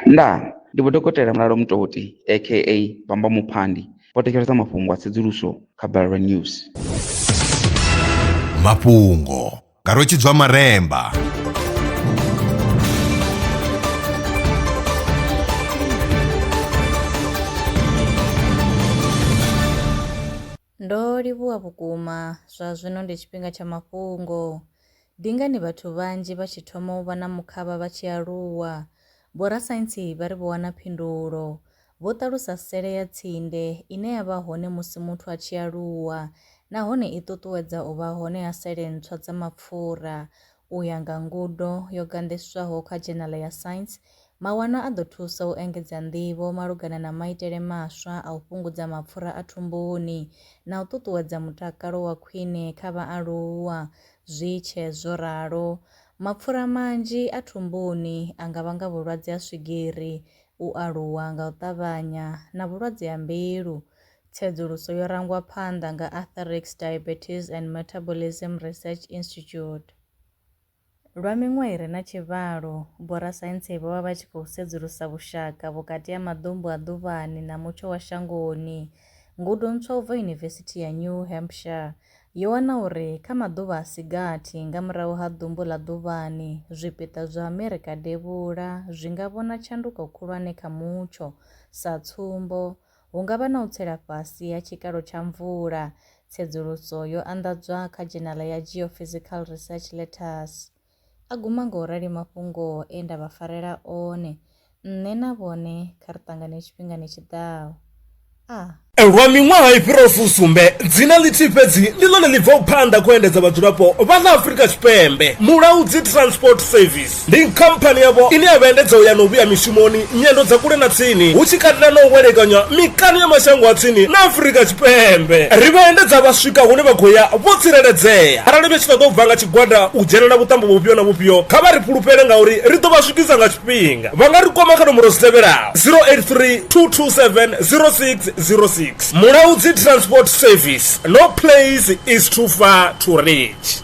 ndi vho dokotela Mulalo Mutoti aka Bamba Muphandi vho thetshelesa mafhungo a tsedzuluso kha Ballerina News. Mafhungo nga Rotshidzwa Maremba. Ndo livhuwa vhukuma zwa zwino ndi tshifhinga tsha mafhungo. Ndingani vhathu vhanzhi vha tshi thoma u vha na mukhavha vha tshi aluwa. Vhorasaintsi vha ri vho wana phindulo. Vho ṱalusa sele ya tsinde ine ya vha hone musi muthu a tshi aluwa, nahone i ṱuṱuwedza u vha hone ha sele ntswa dza mapfura. U ya nga ngudo yo gandiswaho kha dzhenala ya science, mawanwa a ḓo thusa u engedza nḓivho malugana na maitele maswa a u fhungudza mapfura a thumbuni na u ṱuṱuwedza mutakalo wa khwine kha vhaaluwa. Zwi tshe zwo ralo, mapfura manzhi a thumbuni a nga vhanga vhulwadze ha swigiri, u aluwa nga u ṱavhanya na vhulwadze ha mbilu. Tsedzuluso yo rangwa phanḓa nga Atherix Diabetes and Metabolism Research Institute. Lwa miṅwaha i re na tshivhalo, vhorasaintsi vho vha vha tshi khou sedzulusa vhushaka vhukati ha maḓumbu a ḓuvhani na mutsho wa shangoni. Ngudo ntswa u bva Yunivesithi ya New Hampshire yo wana uri kha maḓuvha a si gathi nga murahu ha ḓumbu ḽa ḓuvhani, zwipiḓa zwa Amerika devhula zwi nga vhona tshanduko khulwane kha mutsho. Sa tsumbo, hu nga vha na u tsela fhasi ha tshikalo tsha mvula. Tsedzuluso yo anḓadzwa kha dzhenala ya Geophysical Research Letters. A guma nga u rali mafhungo e nda vha farela one. Nṋe na vhone kha ri ṱangane tshifhingani tshiḓaho. Lwa miṅwaha i fhiraho fusumbe, dzina ḽithihi fhedzi ndi ḽone ḽi bvaho phanḓa khou endedza vhadzulapo vha ḽa Afrika Tshipembe. Mulaudzi Transport Service ndi khamphani yavho ine ya vha endedza u ya na u vhuya mishumoni nyendo dza kule na tsini, hu tshi katela na u welekanya mikano ya mashango a tsini na Afrika Tshipembe. Ri vha endedza vha swika hune vha khou ya vho tsireledzea. Arali vha tshi ṱoḓa u bva nga tshigwada u dzhena na vhuṱambo vhufhio na vhufhio, kha vha ri fhulufhele ngauri ri ḓo vha swikisa nga tshifhinga. Vha nga ri kwama kha nomboro dzi tevhelaho 083 227 0606. Mulaudzi Transport Service, no place is too far to reach.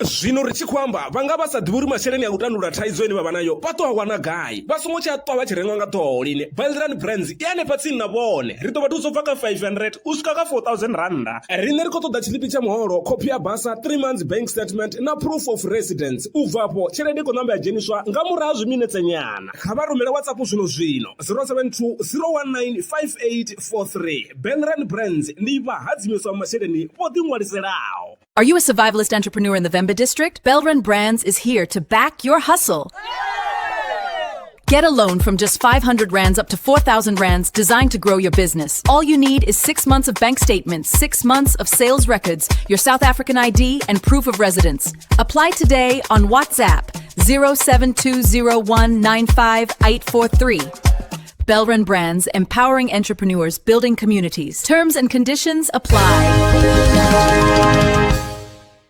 Zwino ri tshi khou amba vhanga vha sa ḓivhi uri masheleni a u tandulula thaidzo ine vha vha nayo vha ṱo a wana gai, vha songo tsha ṱwa vha tshi rengwa nga ṱhoho lini. Ballerina Brands i hanefha tsini na vhone, ri ḓo vha thusa u bva kha 500 u swika kha 4000 randa. Riṋe ri khou ṱoḓa tshiḽipi tsha muholo, khophi ya basa, 3 months bank statement na proof of residence. U bvapo tshelede i khou ṋamba ya dzheniswa nga murahu ha zwiminetse nyana. Kha vha rumele WhatsApp zwino 072 019 5843. Ballerina Brands ndi vhahadzimiswa masheleni vho ḓiṅwaliselaho. Are you a survivalist entrepreneur in the Vemba district? Ballerina Brands is here to back your hustle. Get a loan from just 500 rands up to 4,000 rands designed to grow your business. All you need is 6 months of bank statements, 6 months of sales records, your South African ID, and proof of residence. Apply today on WhatsApp 07201958843. Ballerina Brands, empowering entrepreneurs, building communities. Terms and conditions apply.